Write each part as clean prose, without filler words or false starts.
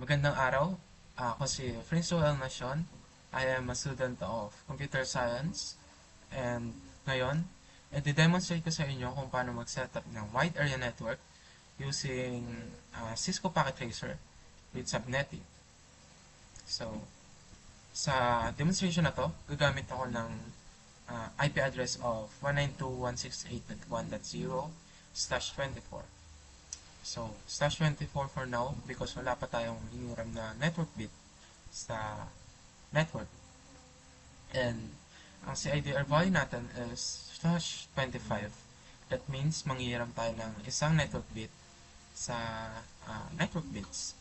Magandang araw. Ako si Franco Nacion. I am a student of Computer Science. And ngayon, i-demonstrate ko sa inyo kung paano mag-setup ng wide area network using Cisco Packet Tracer with subnetting. So, sa demonstration na to, gagamit ako ng IP address of 192.168.1.0/24. So, /24 for now because wala pa tayong hiniram na network bit sa network. And ang CIDR value natin is /25. That means manghihiram tayo ng isang network bit sa network bits.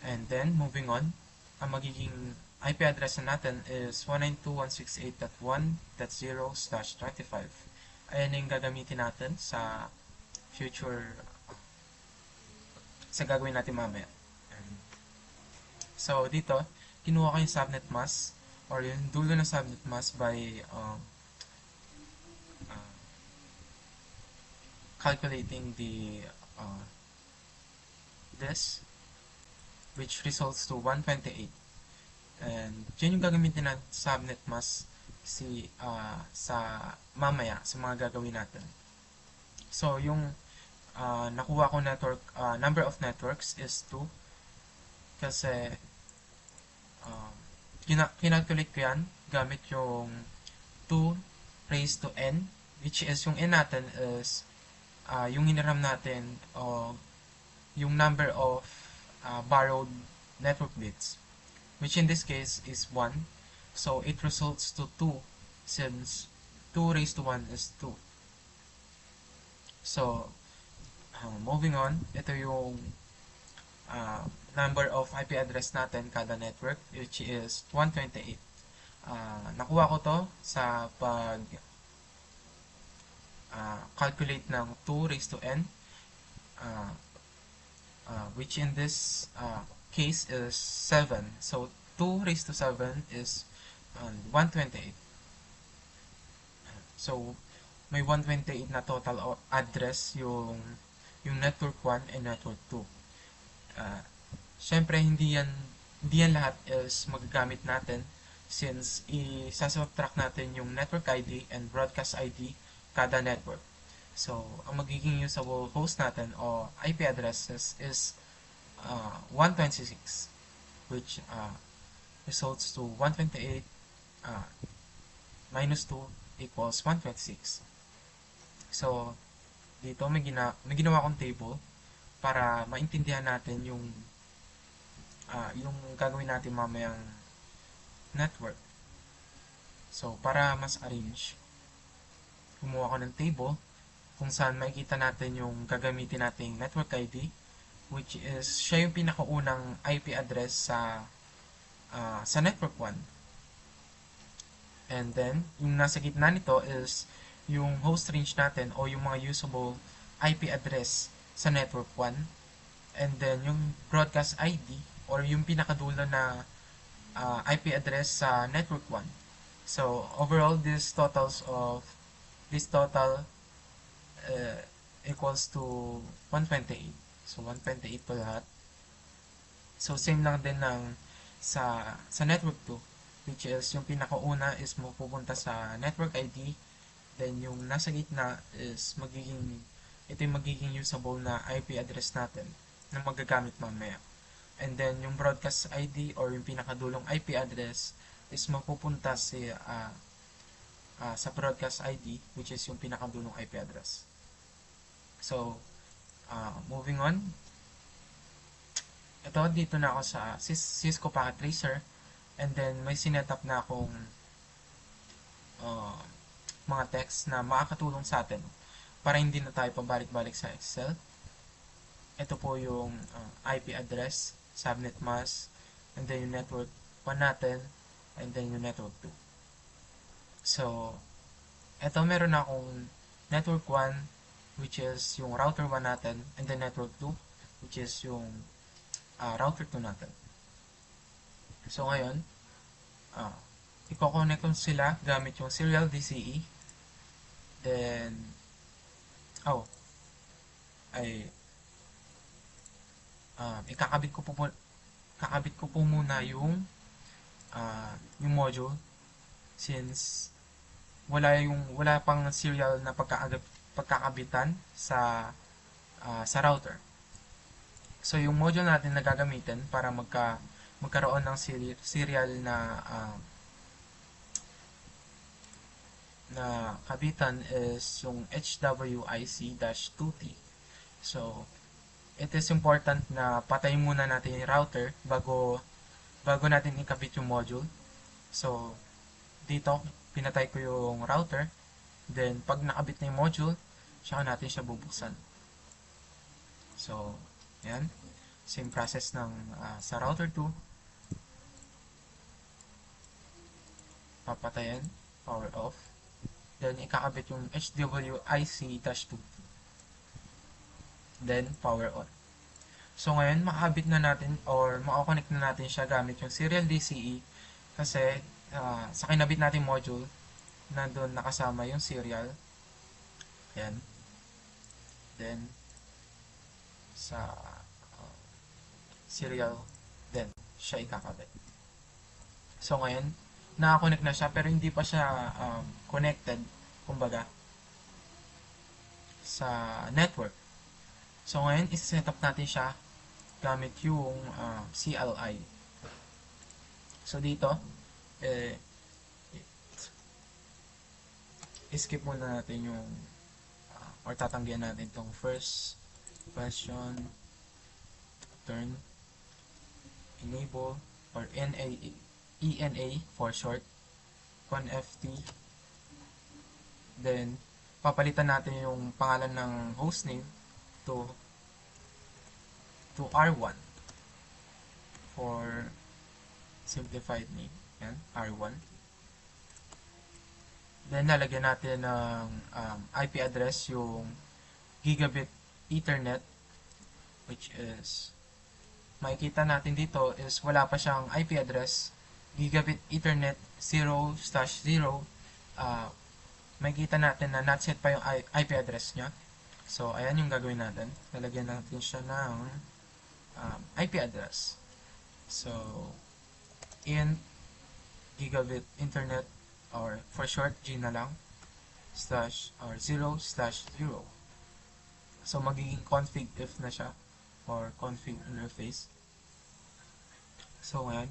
And then, moving on, ang magiging IP address natin is 192.168.1.0/25. Ayan yung gagamitin natin sa future sa gagawin natin mamaya. So, dito, kinuha ko yung subnet mask or yung dulo ng subnet mask by calculating this, which results to 128. And yun yung gagamitin ng subnet mask sa mamaya, sa mga gagawin natin. So, yung nakuha ko network, number of networks is 2 kasi kinalculate ko yan gamit yung 2 raised to n, which is yung n natin is yung hiniram natin o yung number of borrowed network bits, which in this case is 1. So it results to 2 since 2 raised to 1 is 2. So, moving on, ito yung number of IP address natin kada network, which is 128. Nakuha ko to sa pag calculate ng 2 raised to n, which in this case is 7. So, 2 raised to 7 is 128. So, may 128 na total address yung network 1 and network 2. Siyempre, hindi yan lahat is magagamit natin since i-subtract natin yung network ID and broadcast ID kada network. So, ang magiging usable host natin o IP addresses is 126, which results to 128 minus 2 equals 126. So, dito may ginawa kong table para maintindihan natin yung gagawin natin mamayang network. So, para mas arrange, gumawa ko ng table kung saan makikita natin yung gagamitin nating network ID, which is siya yung pinakaunang IP address sa network 1. And then, yung nasa gitna nito is yung host range natin o yung mga usable IP address sa network 1. And then, yung broadcast ID or yung pinakadulo na IP address sa network 1. So, overall, this total equals to 128. So, 128 po lahat. So, same lang din ng sa network 2, which is yung pinakauna is mapupunta sa network ID, then yung nasa gitna is ito yung magiging usable na IP address natin na magagamit mamaya. And then yung broadcast ID or yung pinakadulong IP address is mapupunta sa broadcast ID, which is yung pinakadulong IP address. So, moving on, dito na ako sa Cisco Packet Tracer, and then may sinetup na akong mga text na makakatulong sa atin para hindi na tayo pabalik-balik sa Excel. Ito po yung IP address, subnet mask, and then yung network 1 natin, and then yung network 2. So, meron na akong network 1, which is yung router 1 natin, and then network 2, which is yung router 2 natin. So, ngayon, i-connect ko sila gamit yung serial DCE. Then, ikakabit ko po kakabit ko po muna yung module since wala pang serial na pagkakabitan sa router. So yung module natin na gagamitin para magkaroon ng serial na kabitan is yung HWIC-2T. So it is important na patayin muna natin yung router bago natin ikabit yung module. So dito pinatay ko yung router, then pag nakabit na yung module, saka natin siya bubuksan. So yan, same process ng sa router 2. Papatayin, power off, then ikakabit yung HWIC-2, then power on. So ngayon, makakabit na natin or makakonect na natin siya gamit yung serial DCE kasi sa kinabit natin module, nandun nakasama yung serial. Yan. Then, sa serial, then siya ikakabit. So ngayon, nakakonect na siya pero hindi pa siya connected, kumbaga, sa network. So ngayon, isa-set up natin siya gamit yung CLI. So dito, skip muna natin yung or tatanggihan natin itong first question, turn, enable, or ENA for short, conft. Then, papalitan natin yung pangalan ng hostname to R1 for simplified name. Yan, R1. Then, lalagyan natin ng IP address yung gigabit Ethernet, which is, makikita natin dito is wala pa siyang IP address. Gigabit Ethernet 0/0. Makikita natin na not set pa yung IP address niya. So, ayan yung gagawin natin. Lalagyan natin siya ng IP address. So, in gigabit internet, or for short, G na lang, /or 0/0. So, magiging config if na siya, or config interface. So, ngayon,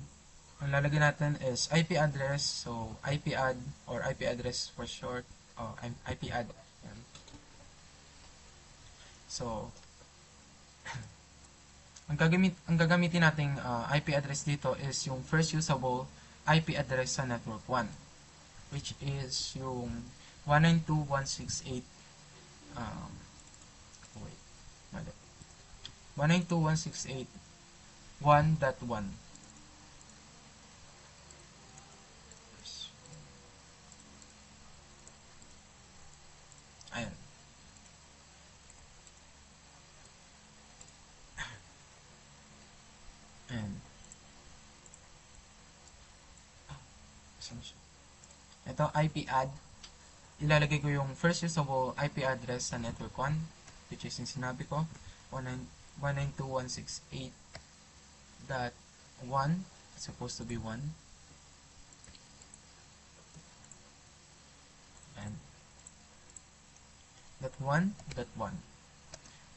ang lalagyan natin is IP address. So, IP add, or IP address for short, IP add. Yan. So, ang gagamitin nating IP address dito is yung first usable IP address sa network 1, which is yung 192.168 wait, mali. 192.168.1.1. Ayan. Ayan. Ito, IP add. Ilalagay ko yung first usable IP address sa network 1, which is yung sinabi ko, 192.168.1, supposed to be 1. And .1.1.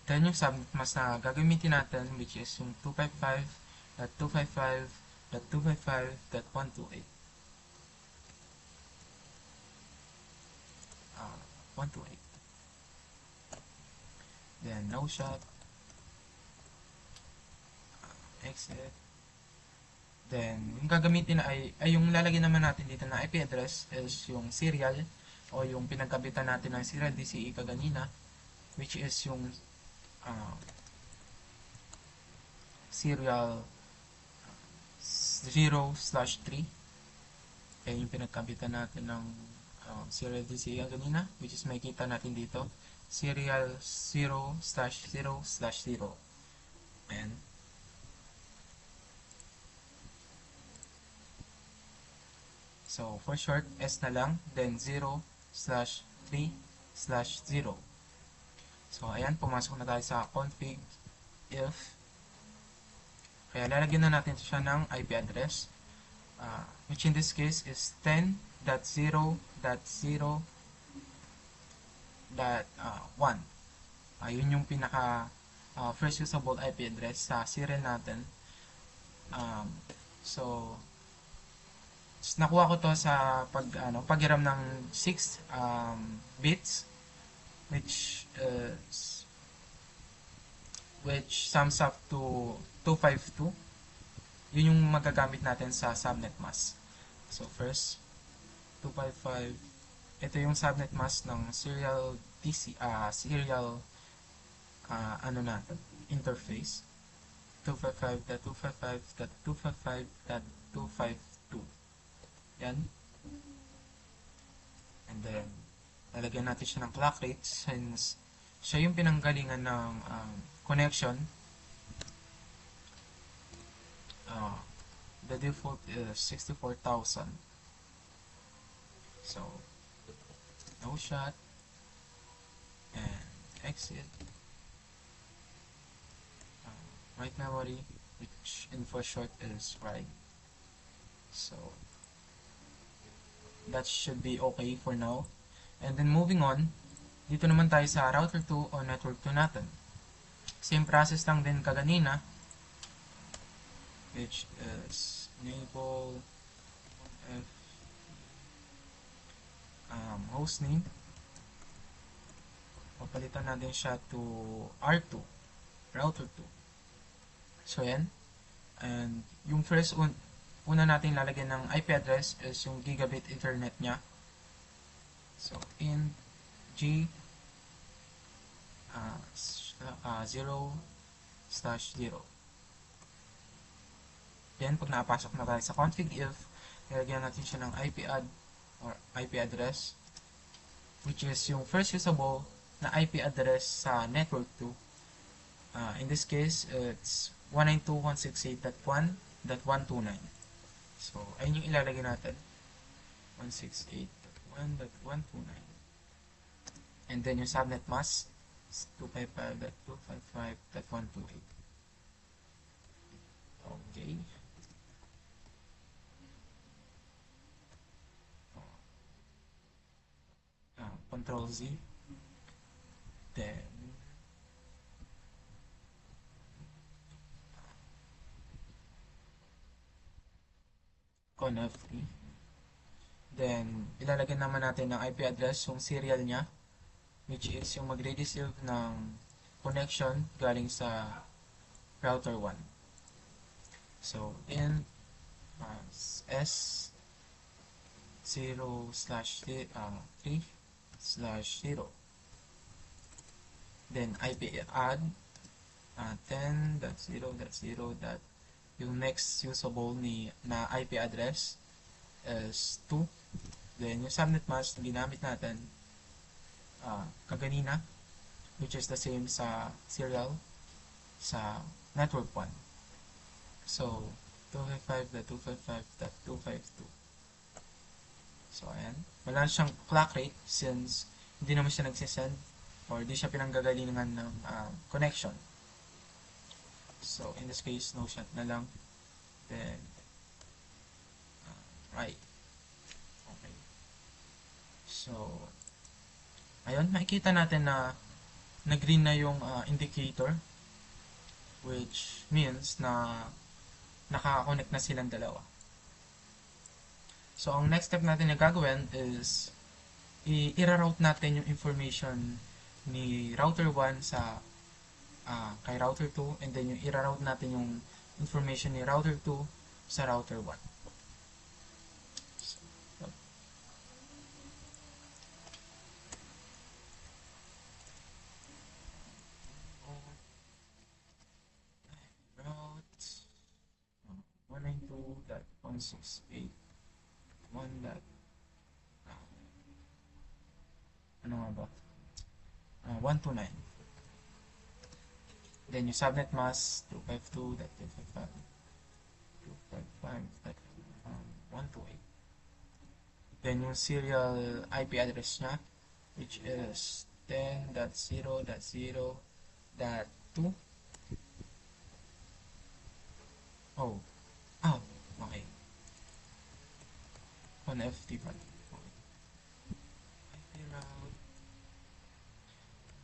Then yung subnet mask na gagamitin natin, which is yung 255.255.255.128. 128. Then no shot, exit. Then yung gagamitin ay yung lalagyan naman natin dito na IP address is yung serial o yung pinagkabitan natin ng serial DCE kaganina, which is yung serial 0/3. Kaya yung pinagkabitan natin ng serial DCE kanina, which is makikita natin dito, serial 0/0/0. Ayan. So, for short, S na lang, then 0/3/0. So, ayan, pumasok na tayo sa config if. Kaya lalagyan na natin siya ng IP address, which in this case is 10.0.0.1. Yun yung pinaka first usable IP address sa serial natin. So, nakuha ko to sa paghiram ng 6 bits, which sums up to 252. Yun yung magagamit natin sa subnet mask. So first, 255. Ito yung subnet mask ng serial interface. 255.255.255.252. Yan. And then, lalagyan natin siya ng clock rate since siya yung pinanggalingan ng connection. The default is 64,000. So, no shot and exit. Write memory, which for short is write. So, that should be okay for now. And then moving on, dito naman tayo sa router 2 o network 2 natin. Same process lang din kaganina, which is enable hostname. Papalitan natin siya to R2, router 2. So yan. And yung first una natin lalagyan ng IP address is yung gigabit internet niya. So in G 0/0. Then, pag napasok na tayo sa config if, lalagyan natin siya ng IP address, which is yung first usable na IP address sa network 2. In this case, it's 192.168.1.129. So, ayun yung ilalagay natin. 168.1.129. And then, yung subnet mask is 255.255.128. Okay. Control Z. Then, conf. Then, ilalagay naman natin ng IP address yung serial niya, which is yung magre-receive ng connection galing sa router 1. So, in S0/3/0. Then, IP add 10.0.0. Yung next usable na IP address is 2. Then, yung subnet mask na ginamit natin kaganina, which is the same sa serial sa network 1. So, 255.255.252. So, ayan. Wala siyang clock rate since hindi naman siya nagsisend or hindi siya pinanggagalingan ng connection. So, in this case, no shot na lang. Then, right. Okay. So, ayun, makikita natin na nag-green na yung indicator, which means na naka-connect na silang dalawa. So, ang next step natin na gagawin is i-route natin yung information ni router 1 sa kay router 2, and then yung i-route natin yung information ni router 2 sa router 1. So, route 192.168 ano nga ba? 129. Then yung subnet mask 252.255.128. Then yung serial IP address niya, which is 10.0.0.2. on FTP. Okay. IP route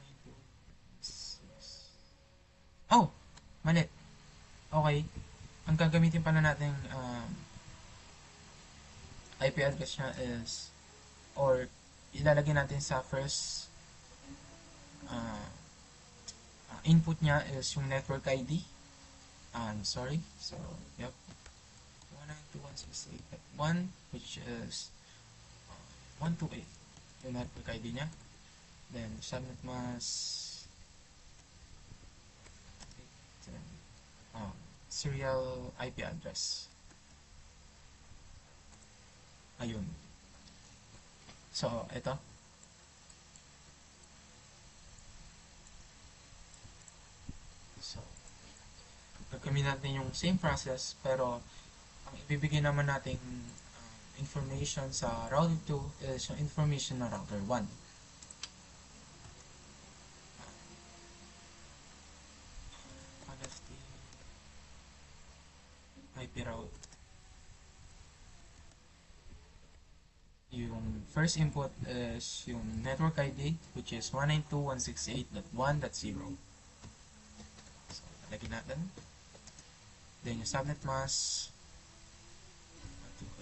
926. Oh! Mali. Okay. Ang gagamitin pala natin IP address niya is, or ilalagay natin sa first uh, input niya is yung network ID. I'm sorry. So, yep. 192.168.1, which is 128. Yung network ID niya. Then, subnet mask serial IP address. Ayun. So, ito. So, gagawin natin yung same process, pero ang ibibigay naman nating information sa router 2 is yung information ng router 1. IP route. Yung first input is yung network ID, which is 192.168.1.0. So, lagyan natin. Then, yung subnet mask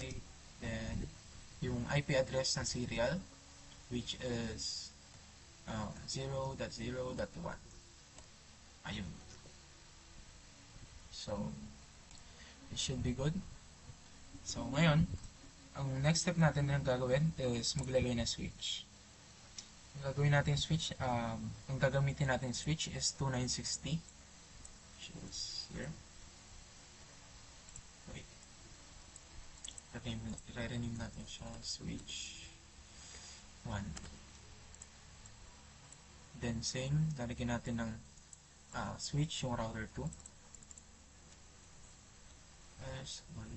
128. Then, yung IP address ng serial, which is 0.0.1. Ayun. So, it should be good. So, ngayon, ang next step natin na gagawin is maglagay ng switch. Ang gagawin natin switch, ang gagamitin natin switch is 2960, which is here. Wait. I-rename natin siya switch 1. Then same, lalagyan natin ng switch yung router 2. S1, 2.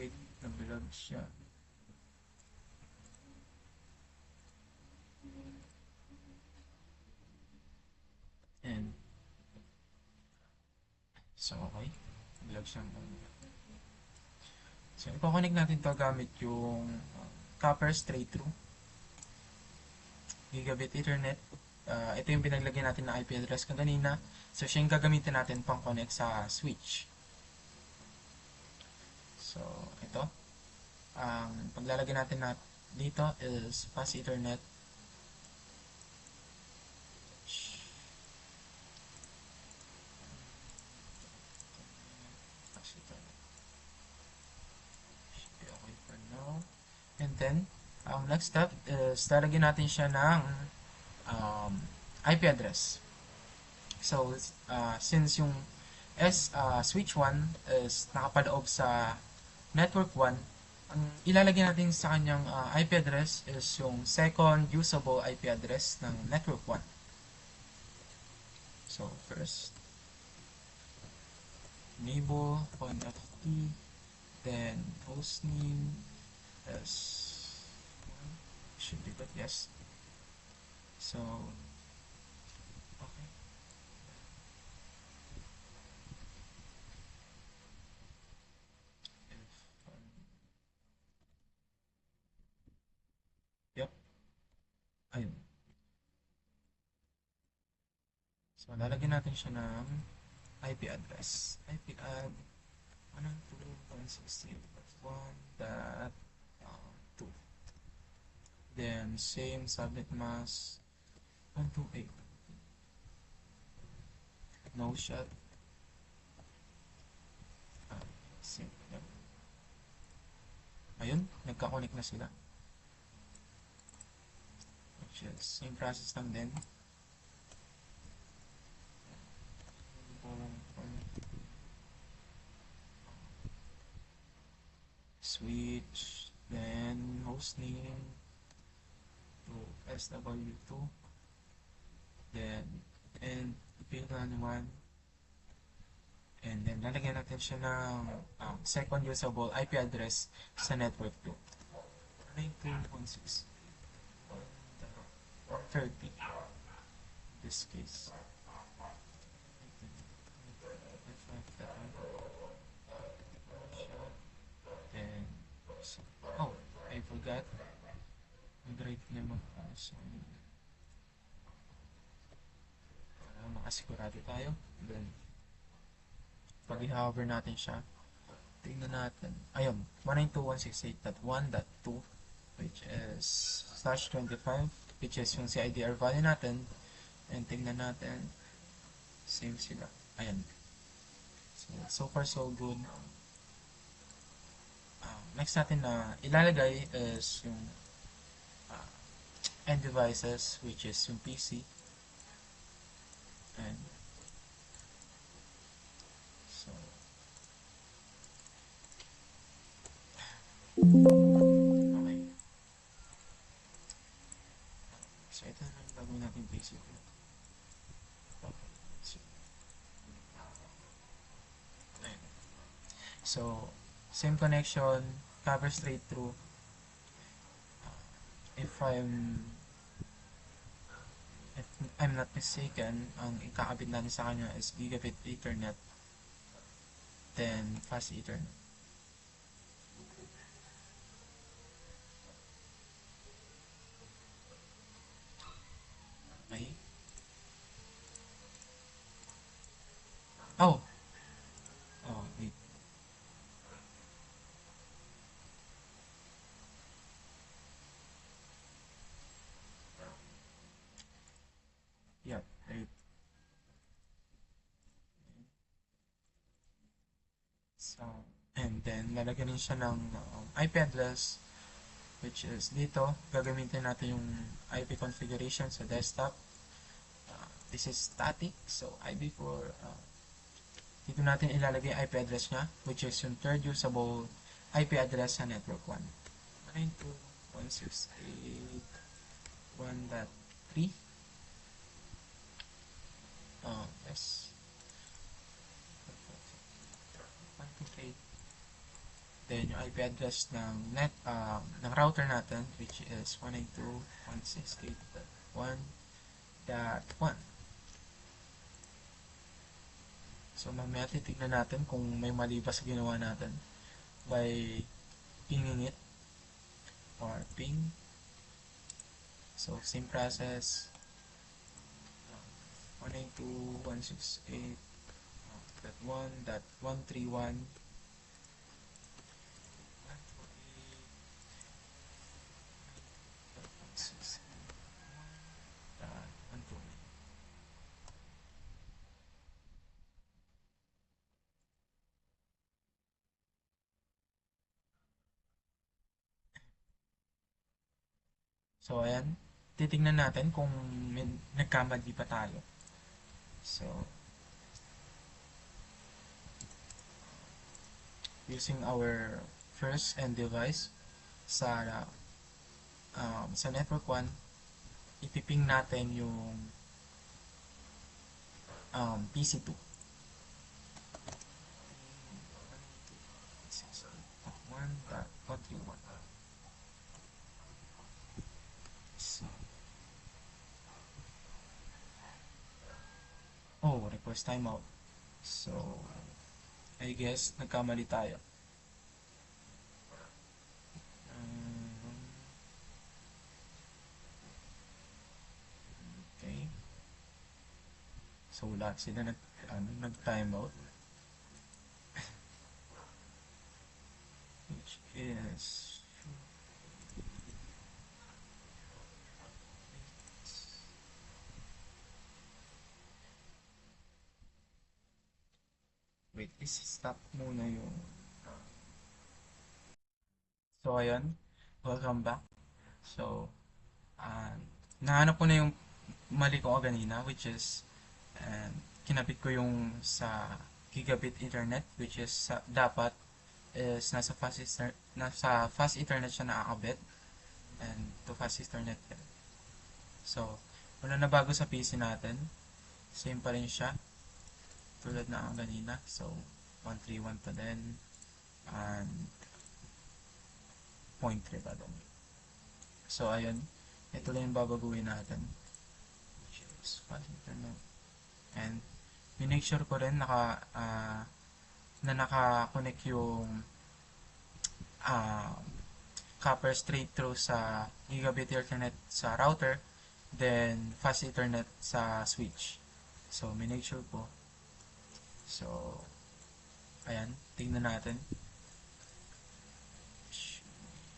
Wait, nabilag siya. And so, okay. Nabilag siya. So, ipoconnect natin to gamit yung copper straight through gigabit ethernet. Ito yung pinaglagyan natin na IP address kanina. So, siya yung gagamitin natin pang connect sa switch. So, ito. Ang paglalagay natin dito is fast ethernet. Fast ethernet. Should be okay for now. And then, ang next step is lalagyan natin siya ng IP address. So, since yung switch 1 is nakapaloob sa network 1, ang ilalagay natin sa kanyang IP address is yung second usable IP address ng network 1. So, first, enable .ft, then hostname is should be good, yes. So, okay. Yep. Ayun. So, lalagyan natin siya ng IP address. IP add 192.168.1.2. Then, same subnet mask 128. No shot. Same. Yep. Ayun, nagka-connect na sila. Which is same process lang din. Switch, then hostname to SW2, then and VLAN 1, and then lalagyan natin siya ng second usable IP address sa network 2. 19.6.130 in this case. that, mag-right na mag-pass para makasigurado tayo. Then, pag i-hover natin siya, tingnan natin. Ayun, 192.168.1.2 which is /25 which is yung CIDR value natin. And tingnan natin, same sila. Ayan. So far so good. Next natin na ilalagay is yung end devices which is yung PC. And so okay. So ito na lang gagawin natin PC. So same connection, cover straight through. If I'm not mistaken, ang ikakabit natin sa kanya is Gigabit Ethernet, then Fast Ethernet. Okay. Oh! Oh, wait. Yeah, wait. So, and then, lalagyan din siya ng IP address, which is dito, gagamitin natin yung IP configuration sa desktop. This is static, so IB4, dito natin ilalagay yung IP address niya, which is yung third usable IP address sa network 1. 192.168.1.3. Yes. 128. Then yung IP address ng ng router natin, which is 192.168.1.1. So mamaya titignan natin kung may mali ba sa ginawa natin by pinging it or ping. So same process, 192.168.1.131. So ayan, titignan natin kung may nagkamali pa tayo. So using our first end device sa network 1, ipiping natin yung PC2. 1.131. Oh, request timeout. So, I guess nagkamali tayo. Okay. So, lahat sila nag-timeout. Which is wait, stop muna yung so ayun, welcome back. So, nahanap ko na yung mali ko kanina, which is kinabit ko yung sa gigabit internet, which is dapat is nasa fast ethernet siya nakakabit, and to fast ethernet yan. So, wala na bago sa PC natin, same pa rin siya tulad na kanina. So 131 pa din, and 0.3 pa din. So ayun, ito lang yung babaguhin natin, which is fast ethernet. And minake sure ko rin na naka-connect yung copper straight through sa gigabit Ethernet sa router, then fast Ethernet sa switch. So, minake sure po. So, ayan, tingnan natin.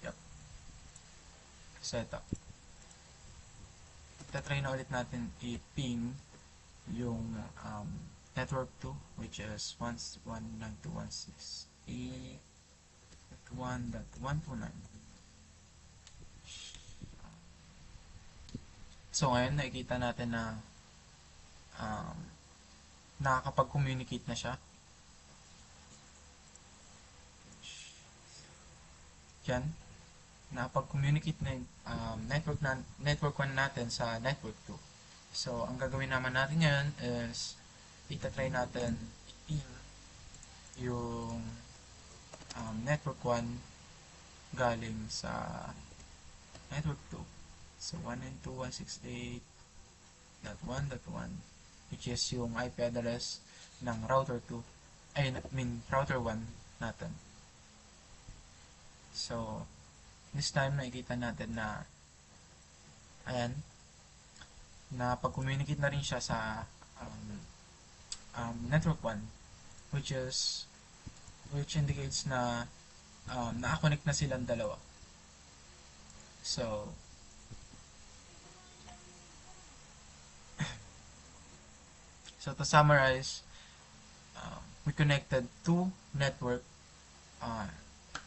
Yep. Setup. Tatry na ulit natin i-ping yung network 2, which is 192.168.1.129. So ngayon nakikita natin na nakakapag-communicate na siya. Yan. Nakapag-communicate na yung network 1 natin sa network 2. So, ang gagawin naman natin ngayon is itatry natin i-ping yung network 1 galing sa network 2. So, 192.168.1.1, which is yung IP address ng router 2, router 1 natin. So, this time nakikita natin na ayan, na pag-communicate na rin siya sa network 1, which indicates na naka-connect na silang dalawa. So, to summarize, we connected two network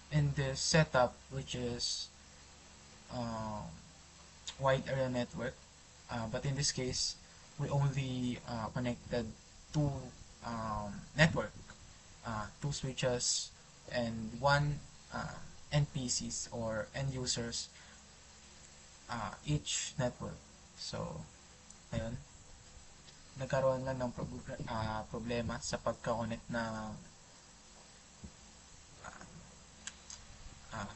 in this setup, which is wide area network, but in this case we only connected two network, two switches and one NPCs or end users each network. So ayun, nagkaroon lang ng problema sa pagka-connect ng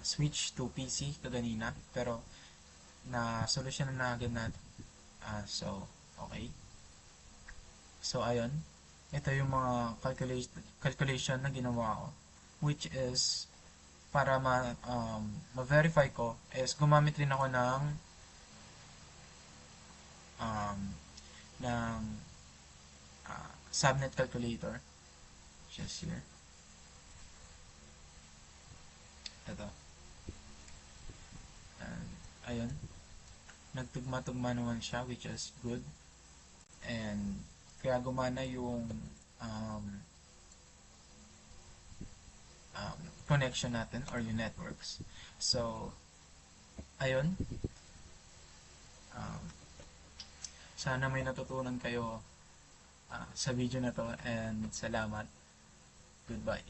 switch to PC kaganina, pero na-solusyon na agad natin. So, okay. So, ayun. Ito yung mga calculation na ginawa ko, which is para ma-verify ko is gumamit rin ako ng subnet calculator, which is here. Ito. And, ayun. Nagtugma-tugma naman siya, which is good. And, kaya gumana yung connection natin or yung networks. So, ayun. Sana may natutunan kayo sa video na to, and salamat. Goodbye.